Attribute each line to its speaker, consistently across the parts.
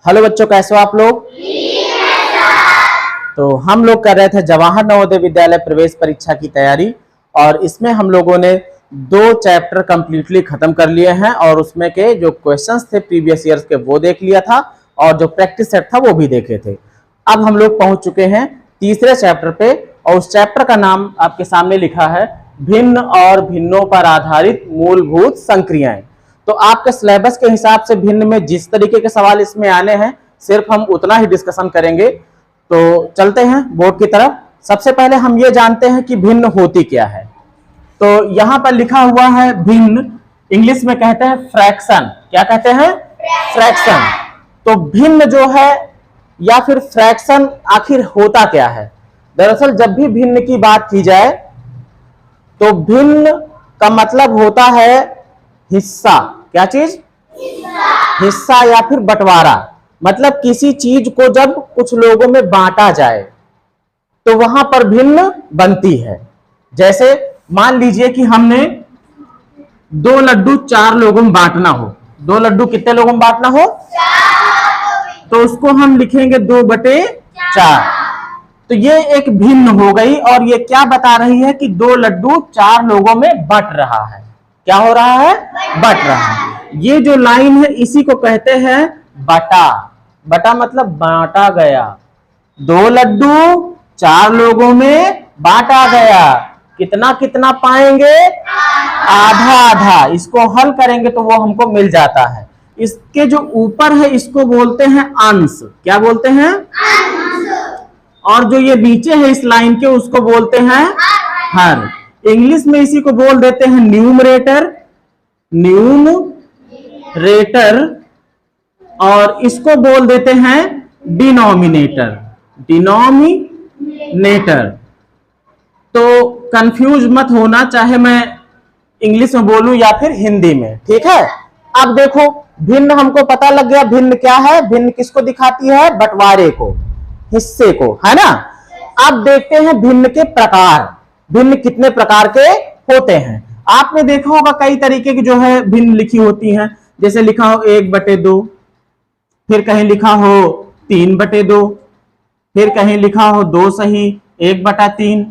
Speaker 1: Hello बच्चों, कैसे हो आप लोग? तो हम लोग कर रहे थे जवाहर नवोदय विद्यालय प्रवेश परीक्षा की तैयारी और इसमें हम लोगों ने 2 चैप्टर कंप्लीटली खत्म कर लिए हैं और उसमें के जो क्वेश्चंस थे प्रीवियस ईयर्स के वो देख लिया था और जो प्रैक्टिस सेट था वो भी देखे थे। अब हम लोग पहुंच चुके हैं तीसरे चैप्टर पे और उस चैप्टर का नाम आपके सामने लिखा है भिन्न और भिन्नों पर आधारित मूलभूत संक्रियाएं। तो आपके सिलेबस के हिसाब से भिन्न में जिस तरीके के सवाल इसमें आने हैं सिर्फ हम उतना ही डिस्कशन करेंगे। तो चलते हैं बोर्ड की तरफ। सबसे पहले हम ये जानते हैं कि भिन्न होती क्या है। तो यहां पर लिखा हुआ है भिन्न, इंग्लिश में कहते हैं फ्रैक्शन। क्या कहते हैं? फ्रैक्शन। तो भिन्न जो है या फिर फ्रैक्शन आखिर होता क्या है? दरअसल जब भी भिन्न की बात की जाए तो भिन्न का मतलब होता है हिस्सा। क्या चीज? हिस्सा या फिर बंटवारा। मतलब किसी चीज को जब कुछ लोगों में बांटा जाए तो वहां पर भिन्न बनती है। जैसे मान लीजिए कि हमने 2 लड्डू 4 लोगों में बांटना हो। 2 लड्डू कितने लोगों में बांटना हो? 4। तो उसको हम लिखेंगे 2/4। तो ये एक भिन्न हो गई और ये क्या बता रही है कि 2 लड्डू 4 लोगों में बंट रहा है। क्या हो रहा है? बंट रहा है। ये जो लाइन है इसी को कहते हैं बटा। बटा मतलब बांटा गया। 2 लड्डू 4 लोगों में बांटा गया। कितना कितना पाएंगे? आधा आधा। इसको हल करेंगे तो वो हमको मिल जाता है। इसके जो ऊपर है इसको बोलते हैं अंश। क्या बोलते हैं? और जो ये नीचे है इस लाइन के उसको बोलते हैं हर। इंग्लिश में इसी को बोल देते हैं न्यूमरेटर। न्यूमरेटर। और इसको बोल देते हैं डिनोमिनेटर। डिनोमिनेटर। तो कंफ्यूज मत होना, चाहे मैं इंग्लिश में बोलूं या फिर हिंदी में, ठीक है? अब देखो भिन्न हमको पता लग गया भिन्न क्या है। भिन्न किसको दिखाती है? बंटवारे को, हिस्से को, है ना? अब देखते हैं भिन्न के प्रकार। भिन्न कितने प्रकार के होते हैं? आपने देखा होगा कई तरीके की जो है भिन्न लिखी होती हैं। जैसे लिखा हो 1/2, फिर कहीं लिखा हो 3/2, फिर कहीं लिखा हो 2 सही 1/3,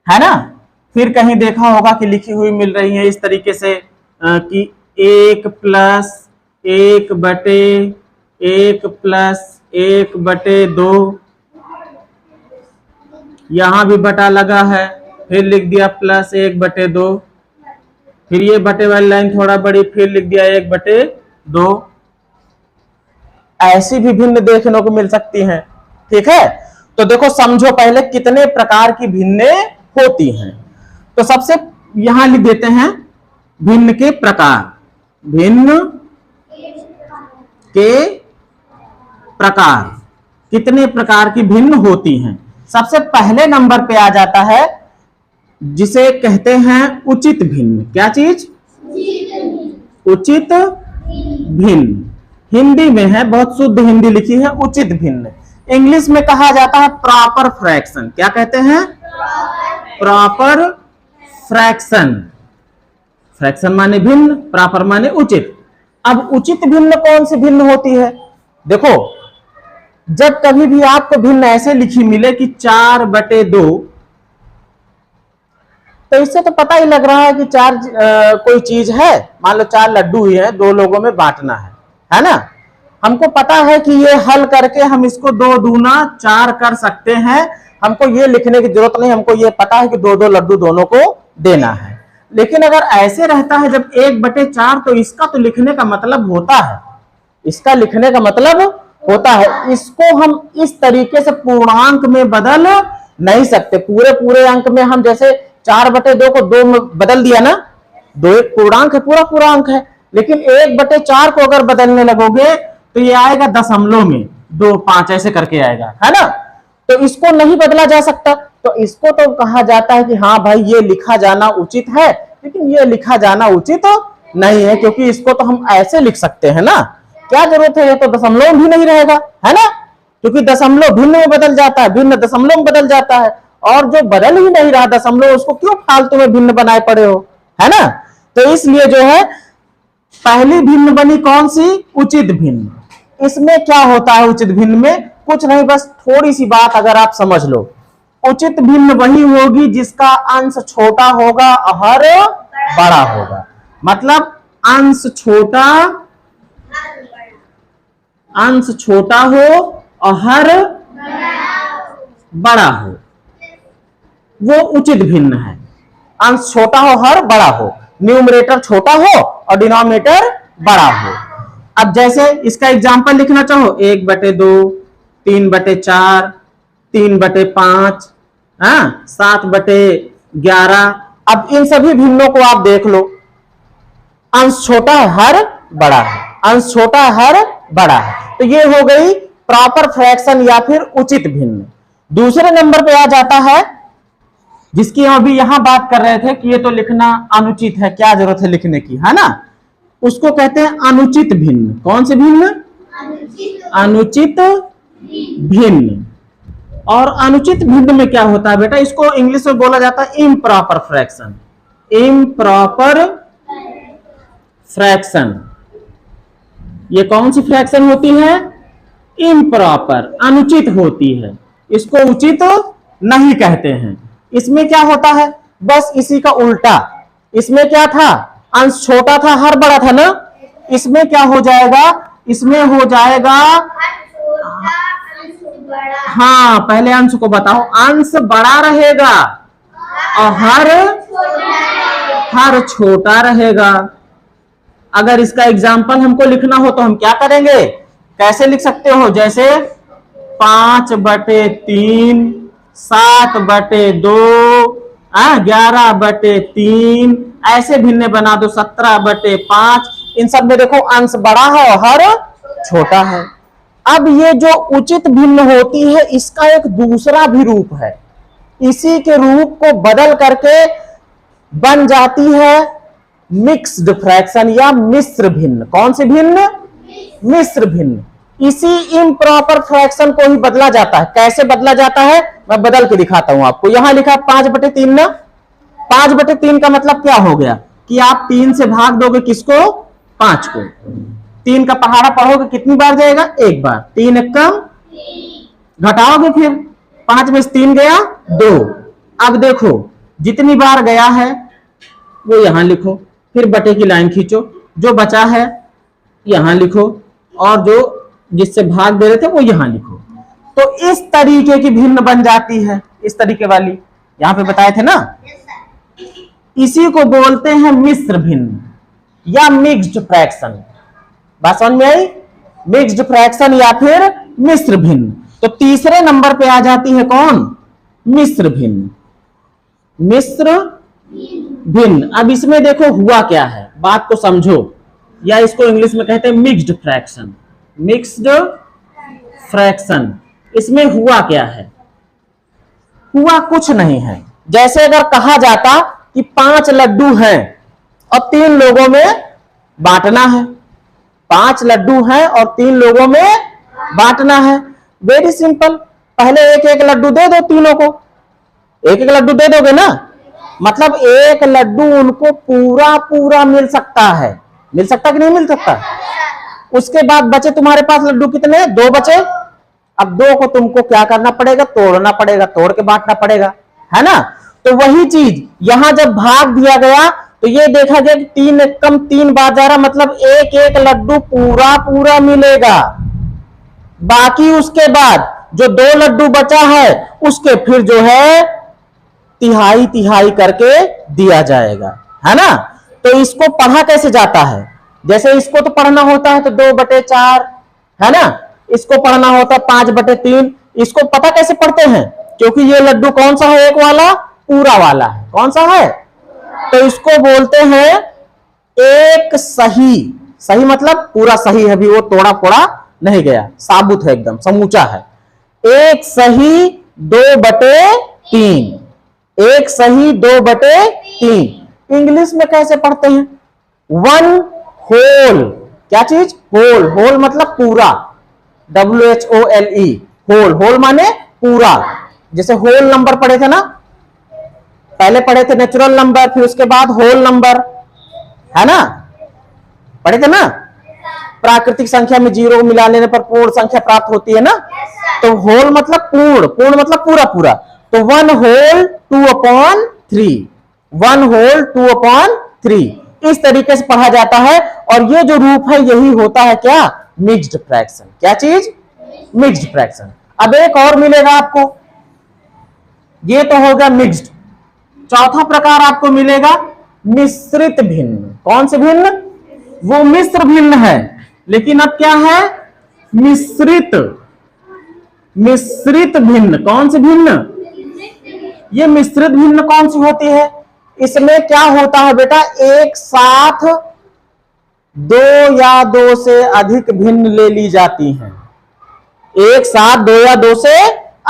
Speaker 1: है ना? फिर कहीं देखा होगा कि लिखी हुई मिल रही है इस तरीके से कि 1 + 1/1 + 1/2। यहां भी बटा लगा है, फिर लिख दिया +1/2। फिर ये बटे वाली लाइन थोड़ा बड़ी, फिर लिख दिया 1/2। ऐसी भी भिन्न देखने को मिल सकती हैं, ठीक है? तो देखो समझो पहले कितने प्रकार की भिन्ने होती हैं। तो सबसे यहां लिख देते हैं भिन्न के प्रकार। भिन्न के प्रकार, कितने प्रकार की भिन्न होती हैं। सबसे पहले नंबर पे आ जाता है जिसे कहते हैं उचित भिन्न। क्या चीज? उचित भिन्न। हिंदी में है, बहुत शुद्ध हिंदी लिखी है, उचित भिन्न। इंग्लिश में कहा जाता है प्रॉपर फ्रैक्शन। क्या कहते हैं? Proper fraction. फ्रैक्शन माने भिन्न, प्रॉपर माने उचित। अब उचित भिन्न कौन सी भिन्न होती है? देखो जब कभी भी आपको भिन्न ऐसे लिखी मिले कि 4/2, तो इससे तो पता ही लग रहा है कि 4 कोई चीज है। मान लो 4 लड्डू ही है, 2 लोगों में बांटना है ना? हमको पता है कि ये हल करके हम इसको 2 दूना 4 कर सकते हैं। हमको ये लिखने की जरूरत नहीं, हमको ये पता है कि 2-2 लड्डू दोनों को देना है। लेकिन अगर ऐसे रहता है जब 1/4, तो इसका तो लिखने का मतलब होता है, इसका लिखने का मतलब होता है इसको हम इस तरीके से पूर्णांक में बदल नहीं सकते। पूरे अंक में हम जैसे 4/2 को 2 में बदल दिया ना, 2 एक पूर्णांक है, पूरा अंक है। लेकिन 1/4 को अगर बदलने लगोगे तो ये आएगा दशमलव में 2, 5 ऐसे करके आएगा, है ना? तो इसको नहीं बदला जा सकता। तो इसको तो कहा जाता है कि हाँ भाई ये लिखा जाना उचित है, लेकिन ये लिखा जाना उचित नहीं है, क्योंकि इसको तो हम ऐसे लिख सकते हैं ना। क्या जरूरत है? ये तो दशमलव भी नहीं रहेगा, है ना? क्योंकि दशमलव भिन्न में बदल जाता है, भिन्न दशमलव में बदल जाता है। और जो बदल ही नहीं रहा दशमलव, उसको क्यों फालतू में भिन्न बनाए पड़े हो, है ना? तो इसलिए जो है पहली भिन्न बनी कौन सी? उचित भिन्न। इसमें क्या होता है उचित भिन्न में? कुछ नहीं, बस थोड़ी सी बात अगर आप समझ लो। उचित भिन्न वही होगी जिसका अंश छोटा होगा और हर बड़ा होगा। मतलब अंश छोटा हो और हर बड़ा हो, वो उचित भिन्न है। अंश छोटा हो, हर बड़ा हो, न्यूमरेटर छोटा हो और डिनोमिनेटर बड़ा हो। अब जैसे इसका एग्जांपल लिखना चाहो, 1/2, 3/4, 3/5, 7/11। अब इन सभी भिन्नों को आप देख लो, अंश छोटा है, हर बड़ा है, अंश छोटा है, हर बड़ा है। तो ये हो गई प्रॉपर फ्रैक्शन या फिर उचित भिन्न। दूसरे नंबर पे आ जाता है, जिसकी हम अभी यहां बात कर रहे थे कि ये तो लिखना अनुचित है, क्या जरूरत है लिखने की, है ना। उसको कहते हैं अनुचित भिन्न। कौन से भिन्न? अनुचित भिन्न। और अनुचित भिन्न में क्या होता है बेटा? इसको इंग्लिश में बोला जाता है इम्प्रॉपर फ्रैक्शन। Improper fraction. ये कौन सी फ्रैक्शन होती है? इम्प्रॉपर, अनुचित होती है। इसको उचित नहीं कहते हैं। इसमें क्या होता है? बस इसी का उल्टा। इसमें क्या था? अंश छोटा था, हर बड़ा था ना। इसमें क्या हो जाएगा? इसमें हो जाएगा, हाँ पहले अंश को बताओ। अंश बड़ा रहेगा और हर छोटा रहेगा। अगर इसका एग्जाम्पल हमको लिखना हो तो हम क्या करेंगे? कैसे लिख सकते हो? जैसे 5/3, 7/2, 11/3, ऐसे भिन्न बना दो, 17/5। इन सब में देखो अंश बड़ा है और हर छोटा है। अब ये जो उचित भिन्न होती है, इसका एक दूसरा भी रूप है। इसी के रूप को बदल करके बन जाती है मिक्स्ड फ्रैक्शन या मिश्र भिन्न। कौन सी भिन्न? मिश्र भिन्न। इसी इम्प्रॉपर फ्रैक्शन को ही बदला जाता है। कैसे बदला जाता है? मैं बदल के दिखाता हूं आपको। यहां लिखा 5/3 ना। 5/3 का मतलब क्या हो गया कि आप 3 से भाग दोगे किसको? 5 को। 3 का पहाड़ा पढ़ोगे कितनी बार जाएगा? एक बार। 3 कम घटाओगे, फिर 5 में से 3 गया 2। अब देखो जितनी बार गया है वो यहां लिखो, फिर बटे की लाइन खींचो, जो बचा है यहां लिखो और जो जिससे भाग दे रहे थे वो यहां लिखो। तो इस तरीके की भिन्न बन जाती है। इस तरीके वाली यहां पे बताए थे ना। इसी को बोलते हैं मिश्र भिन्न या मिक्स्ड फ्रैक्शन। बात समझ में आई? मिक्स्ड फ्रैक्शन या फिर मिश्र भिन्न। तो तीसरे नंबर पे आ जाती है कौन? मिश्र भिन्न। मिश्र भिन्न। अब इसमें देखो हुआ क्या है, बात को समझो, या इसको इंग्लिश में कहते हैं मिक्स्ड फ्रैक्शन। Mixed fraction. इसमें हुआ क्या है? हुआ कुछ नहीं है। जैसे अगर कहा जाता कि 5 लड्डू हैं और 3 लोगों में बांटना है। 5 लड्डू हैं और 3 लोगों में बांटना है। Very simple. पहले एक एक लड्डू दे दो तीनों को। एक एक लड्डू दे दोगे ना, मतलब एक लड्डू उनको पूरा पूरा मिल सकता है। मिल सकता कि नहीं मिल सकता? उसके बाद बचे तुम्हारे पास लड्डू कितने? 2 बचे। अब 2 को तुमको क्या करना पड़ेगा? तोड़ना पड़ेगा, तोड़ के बांटना पड़ेगा, है ना। तो वही चीज यहां जब भाग दिया गया तो ये देखा गया कि 3 कम 3 बार जा रहा, मतलब एक एक लड्डू पूरा पूरा मिलेगा। बाकी उसके बाद जो 2 लड्डू बचा है उसके फिर जो है तिहाई तिहाई करके दिया जाएगा, है ना। तो इसको पढ़ा कैसे जाता है? जैसे इसको तो पढ़ना होता है तो 2/4, है ना। इसको पढ़ना होता है 5/3। इसको पता कैसे पढ़ते हैं? क्योंकि ये लड्डू कौन सा है? एक वाला पूरा वाला है। कौन सा है? तो इसको बोलते हैं एक सही। सही मतलब पूरा सही है, भी वो तोड़ा फोड़ा नहीं गया, साबुत है, एकदम समूचा है। एक सही 2/3। एक सही 2/3। इंग्लिश में कैसे पढ़ते हैं? 1 होल। क्या चीज? होल। होल मतलब पूरा। WHOLE। होल। होल माने पूरा। जैसे होल नंबर पढ़े थे ना, पहले पढ़े थे नेचुरल नंबर, फिर उसके बाद होल नंबर, है ना, पढ़े थे ना। प्राकृतिक संख्या में 0 को मिला लेने पर पूर्ण संख्या प्राप्त होती है ना। तो होल मतलब पूर्ण, पूर्ण मतलब पूरा पूरा। तो 1 होल 2/3, 1 होल 2/3 इस तरीके से पढ़ा जाता है। और ये जो रूप है यही होता है क्या, मिक्स्ड फ्रैक्शन। क्या चीज, मिक्स्ड फ्रैक्शन। अब एक और मिलेगा आपको, ये तो होगा मिक्स्ड। चौथा प्रकार आपको मिलेगा मिश्रित भिन्न। कौन से भिन्न, वो मिश्र भिन्न है, लेकिन अब क्या है, मिश्रित, मिश्रित भिन्न। कौन से भिन्न, ये मिश्रित भिन्न कौन सी होती है, इसमें क्या होता है बेटा, एक साथ 2 या 2 से अधिक भिन्न ले ली जाती हैं। एक साथ 2 या 2 से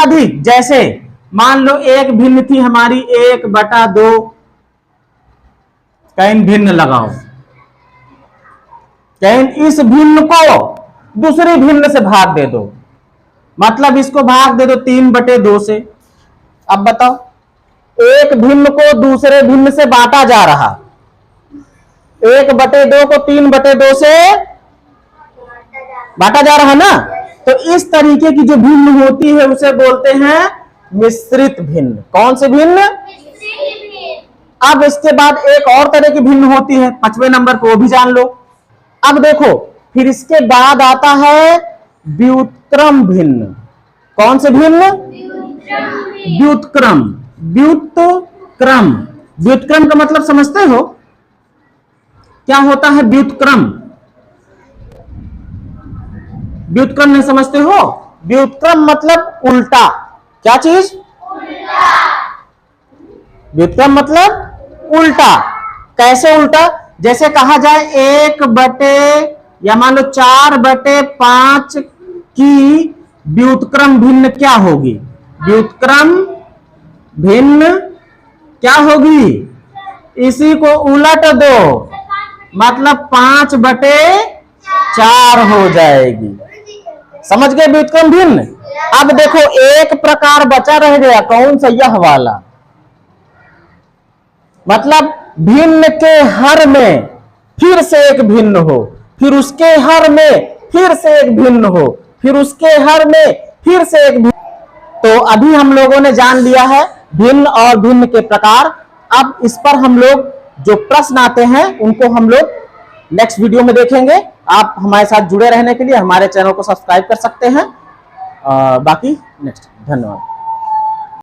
Speaker 1: अधिक, जैसे मान लो एक भिन्न थी हमारी 1/2, कहीं भिन्न लगाओ, कहीं इस भिन्न को दूसरे भिन्न से भाग दे दो, मतलब इसको भाग दे दो 3/2 से। अब बताओ, एक भिन्न को दूसरे भिन्न से बांटा जा रहा, 1/2 को 3/2 से बांटा जा रहा ना। तो इस तरीके की जो भिन्न होती है उसे बोलते हैं मिश्रित भिन्न। कौन से भिन्न, अब इसके बाद एक और तरह की भिन्न होती है 5वें नंबर पर, वो भी जान लो। अब देखो, फिर इसके बाद आता है व्युत्क्रम भिन्न। कौन से भिन्न, व्युत्क्रम, व्युत्क्रम। व्युत्क्रम का मतलब समझते हो, क्या होता है व्युत्क्रम, व्युत्क्रम नहीं समझते हो, व्युत्क्रम मतलब उल्टा। क्या चीज, उल्टा। व्युत्क्रम मतलब उल्टा। कैसे उल्टा, जैसे कहा जाए 1 या मान लो 4/5 की व्युत्क्रम भिन्न क्या होगी, व्युत्क्रम भिन्न क्या होगी, इसी को उलट दो, मतलब 5/4 हो जाएगी। समझ गए व्युत्क्रम भिन्न। अब देखो एक प्रकार बचा रह गया, कौन सा, यह वाला, मतलब भिन्न के हर में फिर से एक भिन्न हो, फिर उसके हर में फिर से एक भिन्न हो, फिर उसके हर में फिर से एक भिन्न। तो अभी हम लोगों ने जान लिया है भिन्न और भिन्न के प्रकार। अब इस पर हम लोग जो प्रश्न आते हैं उनको हम लोग नेक्स्ट वीडियो में देखेंगे। आप हमारे साथ जुड़े रहने के लिए हमारे चैनल को सब्सक्राइब कर सकते हैं। बाकी नेक्स्ट, धन्यवाद।